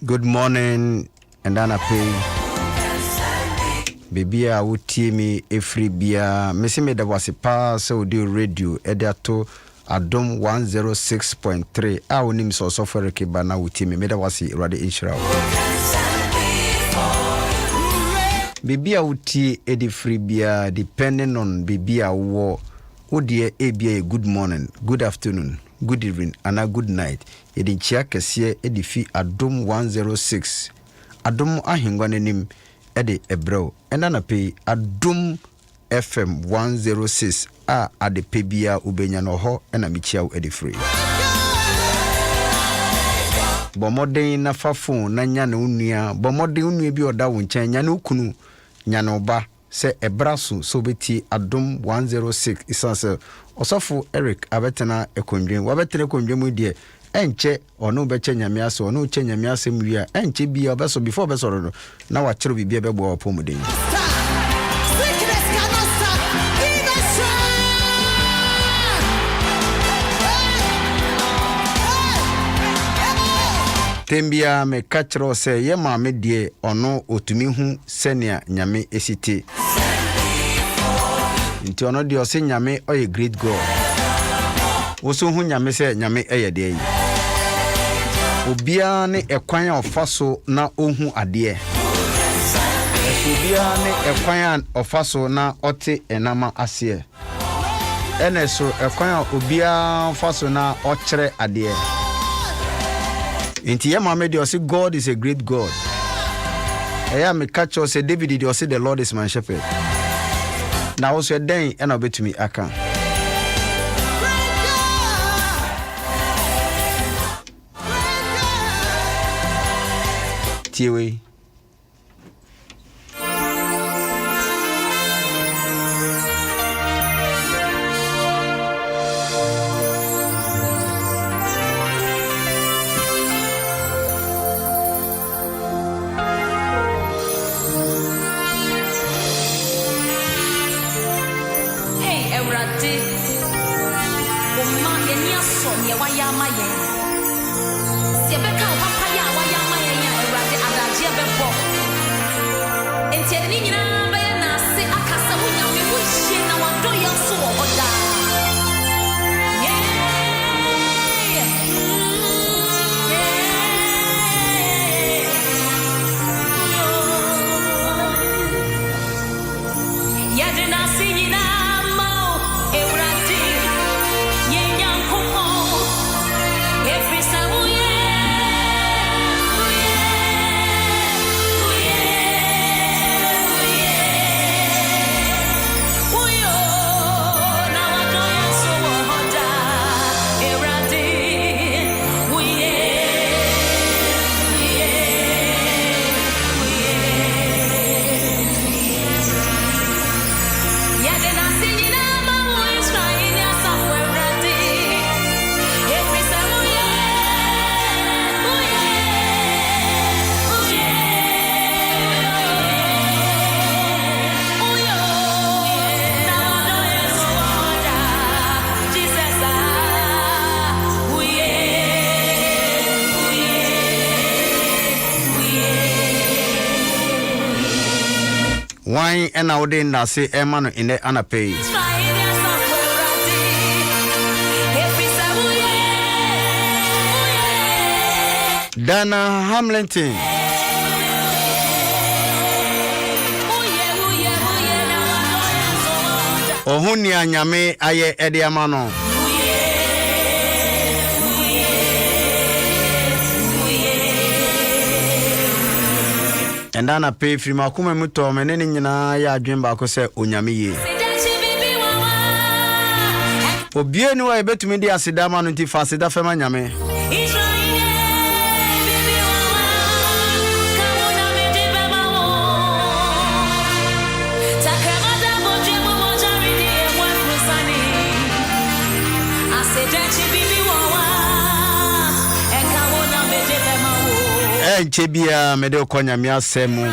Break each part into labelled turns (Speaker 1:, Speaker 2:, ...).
Speaker 1: Good morning, and Anna Pay. Baby, I would tear me a free beer. Missy made a was a pass, so do radio, Ediato, Adom 106.3. Our name is also for a kibana with me, made a was a radio Israel. Baby, I would tear a free beer, depending on baby, I wore. Oh dear, ABA, good morning, good afternoon, good evening, and a good night. Edin Chiaka see edifi Adom 106. Adom Ahengua nenim ede ebro. Endana pay Adom FM 106 ade pebia ubenya no ho ena michia ede free. Bomoden na fafon na nya na unua, bomoden unua bi oda wo nchen nya na ukunu nya na oba se ebraso so beti Adom 106 isanse osofo Eric abetena ekondwen wabetena ekondwen mu die enche ono beche nyamiase ono che nyamiase mwia enche bia obeso before beso no na wa chiro bibia bebo opomuden tembia me kachro se ye ma me die ono otumi hu senia nyame esite nti ono die ose nyame oye great god woso hu nyame se nyame eye de yi obia ne ekwan a ofaso na ohu ade obia ne ekwan a ofaso na ote enama ase eneso ekwan a obia ofaso na okere ade inti ye mama de say God is a great God. Eya me catch us say David did say the Lord is my shepherd. Now also den and obetumi aka. Tiwe wine and our day na say emano in the anapay Dana Hamilton ohuni anyame aye ede amano Endana pay free makuma muto menene nyina ya adwemba ko se onyame ye obie ni wa ebetumi di asida ma no nti fa asida fema nyame Chebia mede konya mi asemu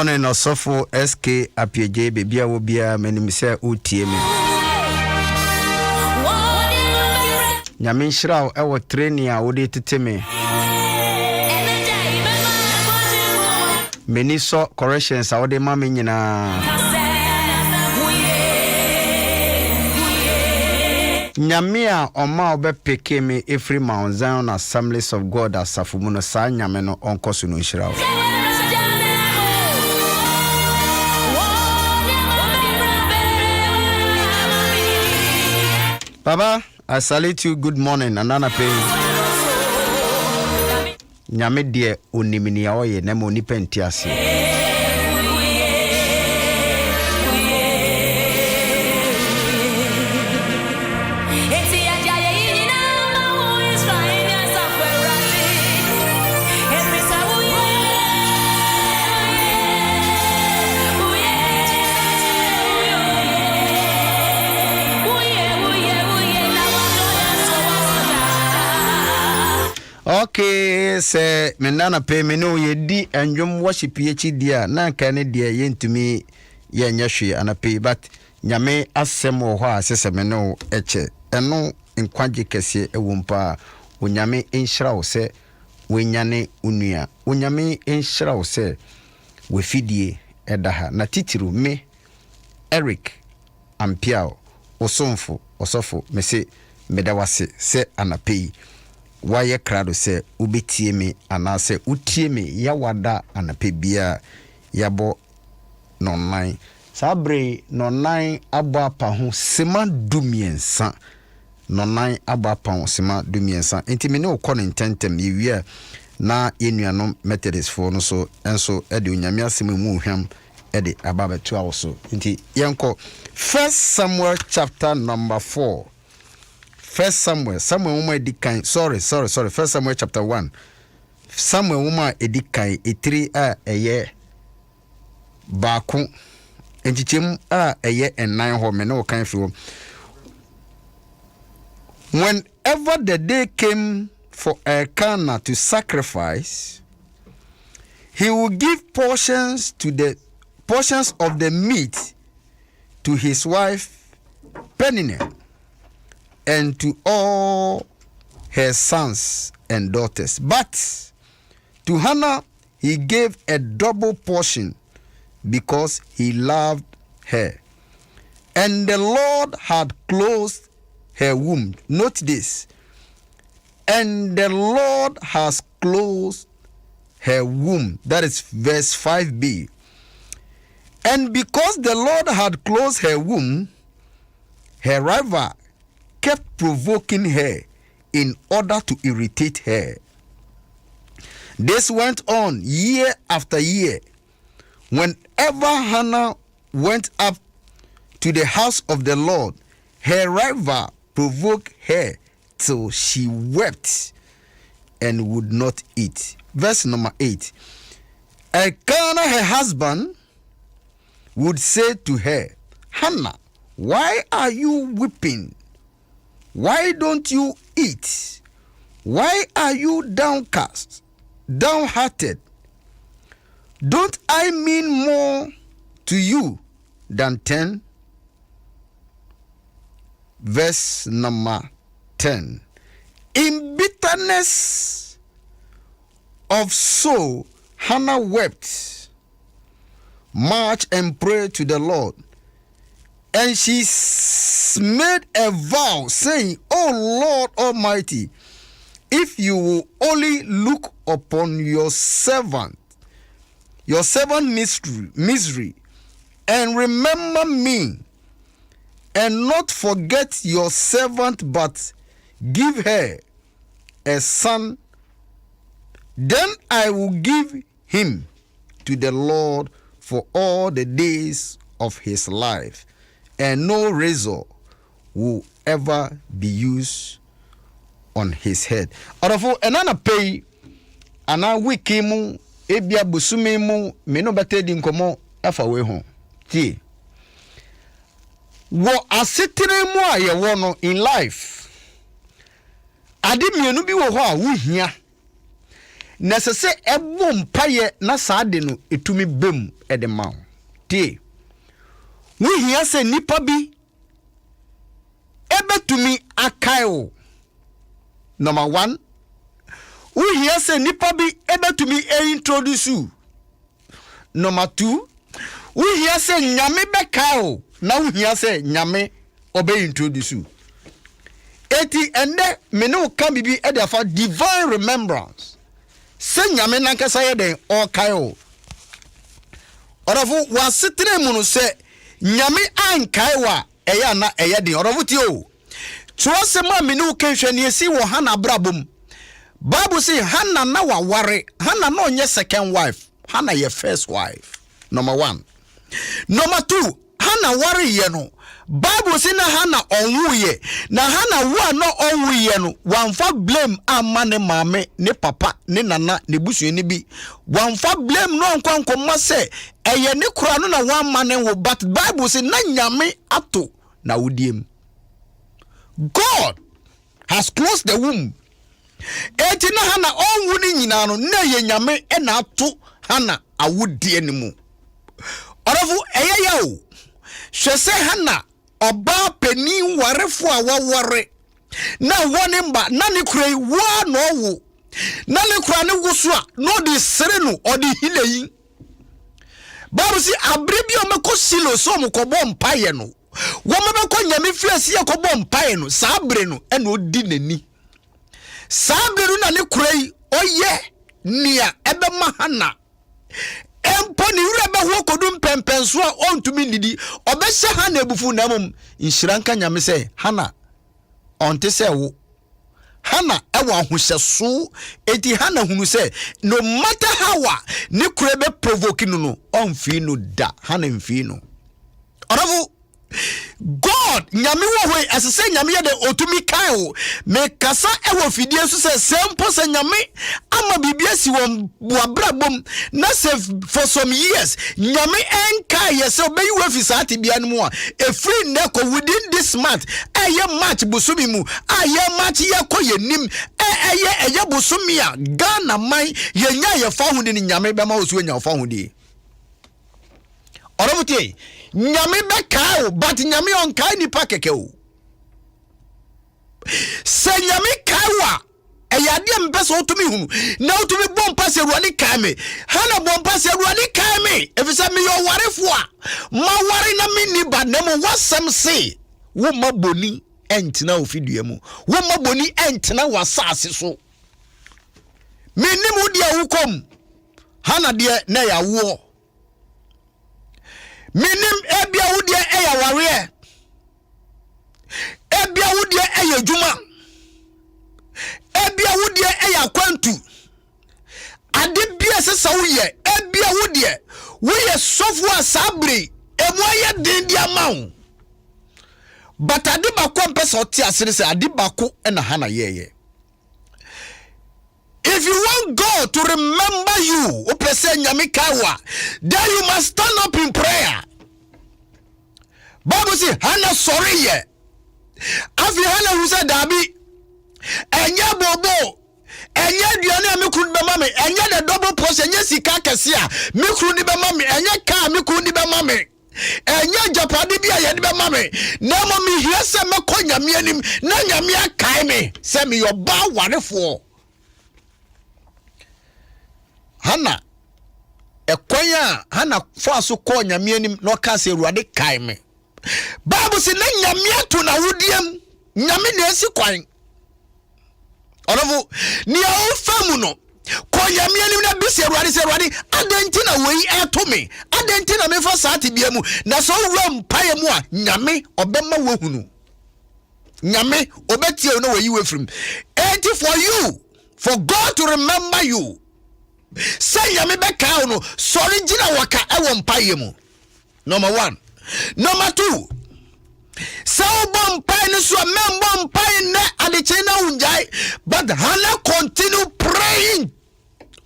Speaker 1: morning, Osofo SK Ampiaw Bibia will be a menimisa UTM. Nyamin Shrao, our training, I would eat to me. Many so corrections, I would mammy in Nyamia Oma Obe Pekeme every Mount Zion Assemblies of God as Safumuno Sa Nyameno Onkosunu Shrao. Baba, I salute you. Good morning. Anana pay. Nyame die onimini ya oye nemo nipa ntiase. Okay, say menana pay me no ye di enjum worship ye chi dia na kane dia ye ntumi ye nyahwe anape but nyame asem wo ho asese me no eche eno nkwaje kese ewumpa onyame enhyira wo se wenyane unua onyame enhyira wo se wefidie edaha na titiru me Eric Ampiaw osofo me se medawase se anape waye krado se ubetie me anase utie me yawada anapebia yabo nonnan sabre nonnan abapa ho sema dumiensa nonnan abapa ho sema dumiensa enti me ne okọ ntentem yewia na yenuanom Methodist for no so enso ede onyame asem mu hwam ede ababetu awoso enti yenko 1 Samuel chapter number 4. Samuel woman edikan sorry 1 Samuel chapter 1 Samuel woman edikan etiri a eye baako enchichem a eye enan ho me no kan fi wo whenever the day came for Elkanah to sacrifice, he would give portions of the meat to his wife Peninnah and to all her sons and daughters. But to Hannah he gave a double portion because he loved her. And the Lord had closed her womb. Note this. And the Lord has closed her womb. That is verse 5b. And because the Lord had closed her womb, her rival kept provoking her in order to irritate her. This went on year after year. Whenever Hannah went up to the house of the Lord, her rival provoked her till she wept and would not eat. Verse number 8. Elkanah, her husband, would say to her, Hannah, why are you weeping? Why don't you eat? Why are you downcast, downhearted? Don't I mean more to you than 10? Verse number 10. In bitterness of soul, Hannah wept much and prayed to the Lord. And she made a vow, saying, O Lord Almighty, if you will only look upon your servant misery, and remember me, and not forget your servant, but give her a son, then I will give him to the Lord for all the days of his life, and no razor will ever be used on his head. Orofo enana pay ana wiki mu ebia busume mu me no betedi nkomo afa we ho tie wo asetire mu a ye wo no in life ade mienu bi wo ho a wo hia necessary ebo mpaye na saade no etumi bem ede ma tie wo hia se nipa bi ebetumi akaio number 1 wo hia se nipa bi ebetumi introduce you. Number 2 wo hia se nyame bekaio na wo hia se nyame obe introduce you. Eti ende me no ka bibi e da fa divine remembrance. Se nyame nankasa ye den o kaio. Orafo wa setre mu no se nyame ankai wa eya na eye den. Orafo ti o. Tuose ma me no ka hwani esi wo Hana brabom. Bible say Hana na wa ware. Hana no nye second wife. Hana ye first wife. Number 1. Number 2, Hana ware ye no. Bible say na Hana onwuye. Na Hana wa no onwuye no. Wanfa blame ama ne mame, ne papa, ne nana, ne busu ni bi. Wanfa blame no nkwankoma se eye ne kura no na wan mane wo, but Bible say na nyame ato na wudiem. God has closed the womb. Eti na Hana onwu ni nyina no na ye nyame e na ato Hana awudie ni mu. Orafu eye ya o. Hwese Hana oba peni warefo a waware na wone mba na ne kurai wa no wo na ne kura ne wuso a no de sere no odi hileyi. Bible si abrebi o meko silo so mo ko bom paye no wo mebeko nyame fiase ye ko bom paye no sa abre no e no di nani sa abre no na ne kurai oye nia ebe ma Hana empo ni wura be ho kodum pempenso a ontumi nidi obehye Hana ebufu na mom nhiranka nyame se Hana onte se wo Hana ewa ahohyeso eti Hana hunu se no matter how ne kure be provoke no onfi no da Hana mfi no orafu God nyame wo hoi asese nyame ye de otumi kai o me kasa ewo fidie so se sempo se nyame ama bibia si won wabrabom na se for some years nyame enkai ye se obeyi we fisati bia no mu a e free neko within this month eye match busumi mu aye match ye koyenim eye busumi a Ghana man ye nya ye fa hu ni nyame be ma osu nya fa hu di oromutie nyame bekao but nyame on kai ni pakeke o se nyame kaiwa eyade mpeso otumi hunu na otumi bompa se ruani kai me Hana bompa se ruani kai me efisa me yo warefo a ma ware na me ni ba na mo wasam se wo maboni entina ofidua mu wo maboni entina wasase so me ni mu dia wukom Hana de na ya wo minim ebia wudie eya ware ebia wudie eya juma ebia wudie eya kwantu ade bia sesa woye ebia wudie woye sofu asabre emu aye den dia mawo but ade bako mpesa oti asere se ade bako na Hana yeye. If you want God to remember you, then you must stand up in prayer. Bible says, Hana sorry ye. Afi Hana who said Dabi, enya bobo, enya diane mikru be mame, enya the double portion, enya sika kesia, mikru ni be mame, enya ka mikru ni be mame. Enya japadi bia ye be mame. Na mo mi hia se me ko nyame anim, na nyame akai me, se me yo ba warefo. Hana ekwanya Hana faso ko nyame anim no ka se ruade kai me. Bible say na nyame to na wudiem nyame na esi kwan. Orofo ni a famu no ko nyame anim na bi se ruade adenti na wei eto me adenti na me fa saati bia mu na so wura mpaye mu a nyame obema wohunu nyame obetie no wei we from. And for you, for God to remember you, say nyame beka no sorry gina waka ewo mpaye mu. Number 1. Number 2, so bomb pine so member pine adechena unjai, but Hana continue praying.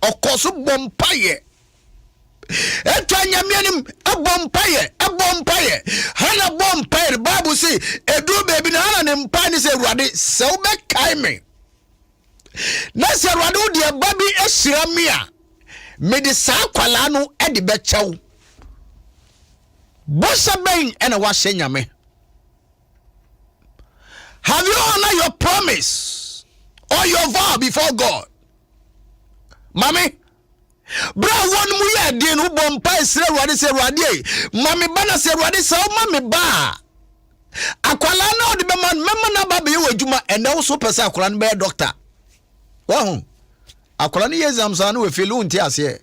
Speaker 1: Of course, bompaye. Etanyamianim a bompaye. Hana bompaye. The Bible say, "Edu baby na Hana nempani se ruade so be kaime." na se Awurade wo de ba bi ehira me a me de saa kwala no e de be chew bosa ben ena wa hye nyame. Have you honored your promise or your vow before God? Mami, bra won mu ye de no bompa esre Awurade se Awurade mami ba na se Awurade se o mami ba akwala na odi be man mema na ba be ye wadwuma ene wo so pese akwala no be doctor. Wa akwala ni exam sa na we feel unti ase.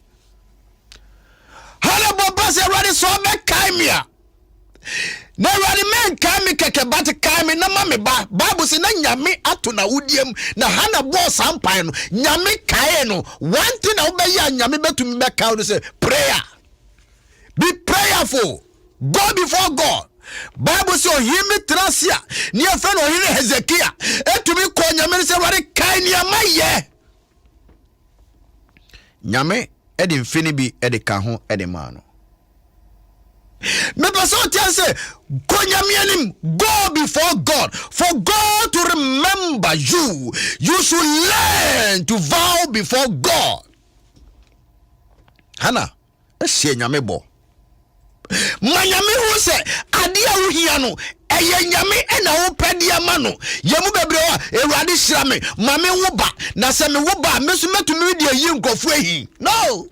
Speaker 1: Hala boba se Awurade so be kaimia. Na Awurade men kaimi keke bat kaimi na mami ba Bible se na nyame ato na wudiem na hana bo sampan no nyame kae no one thing na obeyi nyame betumi be kae no say prayer. Be prayerful. Go before God. Bible say ohimi trasia ni afa no ohiri Hezekiah etumi ko nyame se Awurade kae ni amaye. Nyame e de mfini bi e de ka ho e de ma no. Me person tell say go before God for God to remember you. You should learn to vow before God. Hana ehye nyame bo. Manyame hu se ade a wo hia no eye nyame e na wo pede ama no. Yemu bebre wa Awurade hira me mame wo ba na se me wo ba me so metumi de yi nkofo ehi. No.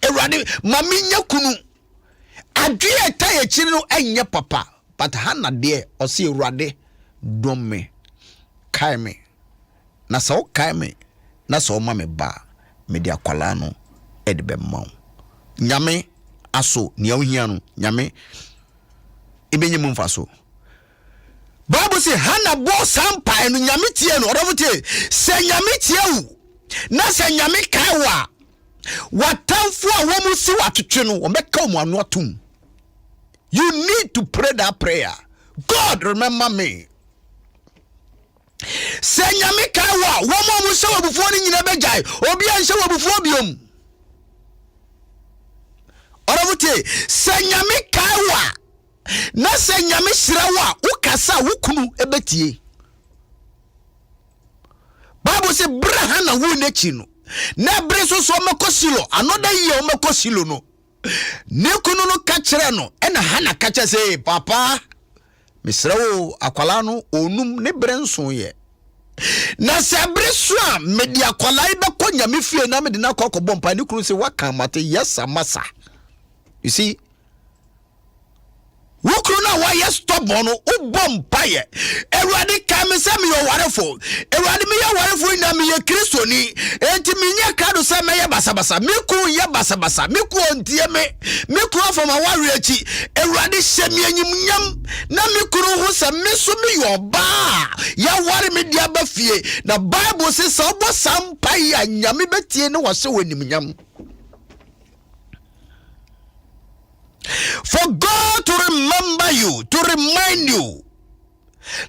Speaker 1: Awurade mame nya kunu adwe taye chiri no enye papa but hana de o se Awurade dom me kai me na so kai me na so ma me ba me de akwala no e de be ma nyame aso ne awhia no nyame ebenye mu mfaso. Bible say hana bo sampai no nyame tie no odofote se nyame tie wu na se nyame kai wa watamfo a wo mu si watwetwe no o meka mu anu atum. You need to pray that prayer. God, remember me. Se nyame kai wa wo mo mu se wabufo ni nyina bejai obi an se wabufo biom. Oravute se nyame kai wa na se nyame hira wa ukasa wukunu ebetie. Bible say braha na wu nechi no na bre so makosilo another year makosilo no ne kunu no ka kire no ena hana ka kire say papa misrawo akwala no onum ne bre nso ye na se bre so a medi akwala be konya me fie na medi na kokobom pa ne kunu say waka mate yes amasa. You see, wukuru na wa yes stubborn ubom paye Awurade ka me se me yo warefo Awurade me yo warefo na me ye Kristo ni enti me nya kado se me ye basabasa me ku ye basabasa me ku ontie me ku afoma ware achi Awurade hye me anyimnyam na me kuru ho se me so me yo ba ya ware me dia ba fie na Bible se so bo sampai ya nyame betie ne wo se wanimnyam. For God to remember you, to remind you,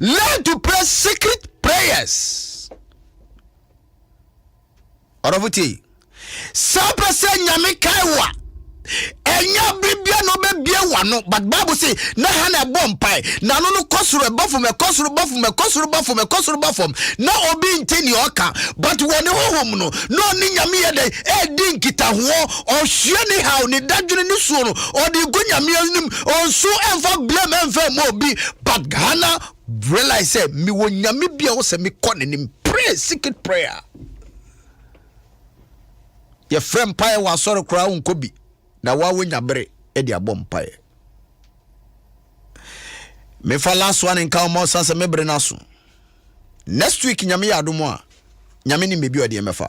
Speaker 1: learn to pray secret prayers. Oravuti, Sapa se nyame kaiwa, enya bibia no be bia wano, but Bible say na hana bompai, na no kosuru bafum, na obi inteni oka, but wone ho no, no ni nyame yede, din kita ho, o hye ni haw ni dadwene ni so no, o di go nyame anim, o so emfa blame emfa mo bi, but hana realize say mi wo nyame bia wo se mi kone ni pray secret prayer. Ye frem pae wa soro kra unkobi na wa wonya bere e di abom pae. Me fa last one in kawo mo sanse me bere na so. Next week nyame ya adomo a nyame ni mebi odi emefa.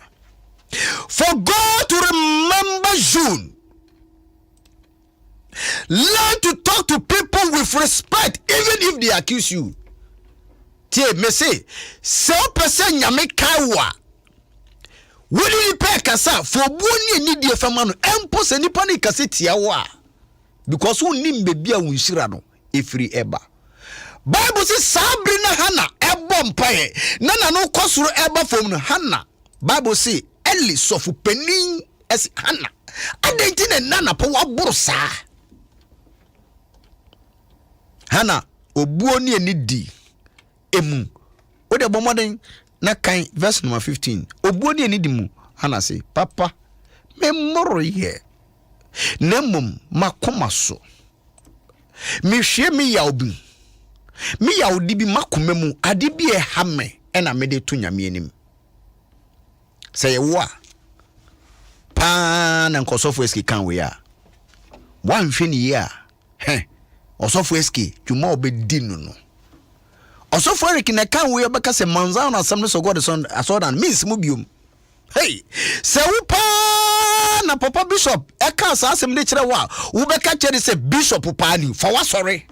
Speaker 1: For God to remember June. Learn to talk to people with respect even if they accuse you. Tie me say so person nyame kaiwa wodi pe kasa for boni ni die fama no empo se nipa ni kase tia wa because woni mbebi a wonhira no efiri eba. Bible says sabri na hana ebo mpae na no kosoro eba fom no hana. Bible say eli sofu penin es hana adenti ne nana po waboro saa hana obuo ni di emu wode bomoden na kan verse number 15 obuoni enidimu Hannah say papa me moro ye nemum makoma so me hwe me yaobi me yaodi bi makoma mu ade bi e ha me na me de to nyame anim say wa pa na nkosofo eski kan we a wan hwe ni ya osofo eski dwuma obedi no osofo Eric na kan we obeka se manzan na Assembly of God son asodan means mu biom hey se wo pa na papa bishop e ka sa asem de kire wa wo beka kire se bishop pa ni for wa sorry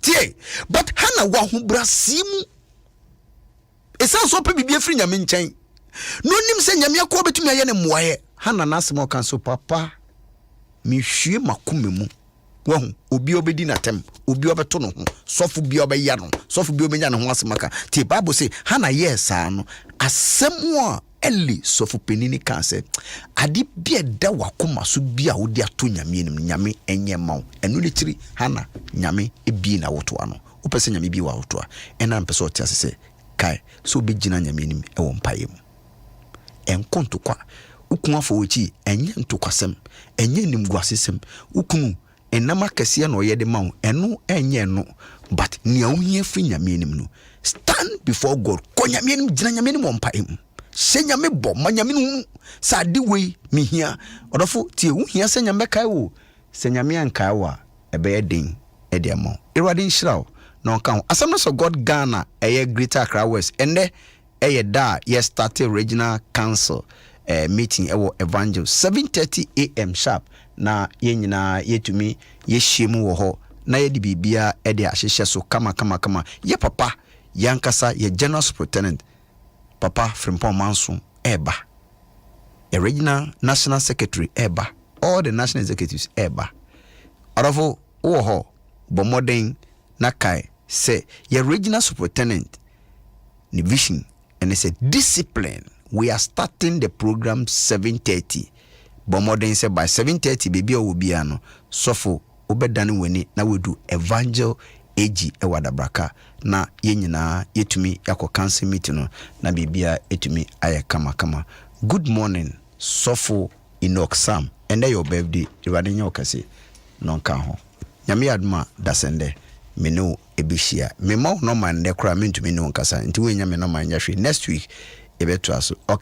Speaker 1: tie but Hannah wa hu brasimu esan so pe bibie firi nyame nchen no nim se nyame akọ betumi aye ne moaye Hannah na asem o kan so papa mi hwie makome mu wahu obi obedi na tem obi obeto no ho sofu bi obeya no sofu bi obenya no ho asemaka tie Bible say Hannah yes ano asem a eli sofu penini kan se ade bia da wakoma so bia wo de ato nyame enim nyame enye mawo enu le kiri Hannah nyame ebi na woto ano wo pese nyame bi wa woto a ena mpese otia se kai so begina nyame enim e wo mpaye mu enkonto kwa ukun afọ ochi enye ntokwasem enye nimguasesem ukunu enama kese na oyede ma wo eno enye no but nia wo hia fri nyame enim no stand before God ko nyame enim gina nyame enim mpaye mu se nyame bo ma nyame no sa de wei mi hia odofo tie wo hia se nyame kai wo se nyame ankai wa ebe yeden e de ma Erade nhyiraw na onka ho Assemblies of God Ghana eye Greater Accra West ende eye da ye started regional council meeting ewo evangel 7:30 AM sharp na ye nyina yetumi ye hyemu wo ho na ye di bibia e de ahyehye so kama ye papa yankasa ye general superintendent papa Frimpong Manso eba a regional national secretary eba all the national executives eba arofo wo ho bomoden na kai say ye regional superintendent ni vision and it's a discipline. We are starting the program 7:30. Bomoden say by 7:30 baby will be ano sofo obedani weni na we do evangel AG ewadabraka na yenyina yetumi yako council meeting no na bibia etumi aye kama. Good morning sofo Enoch Sam and your birthday Erade nya okase nonka ho nyame aduma dasende meno ebishia memo no man de kra mentumi no nkasa nti we nya me no man nya hwe next week ebeto aso.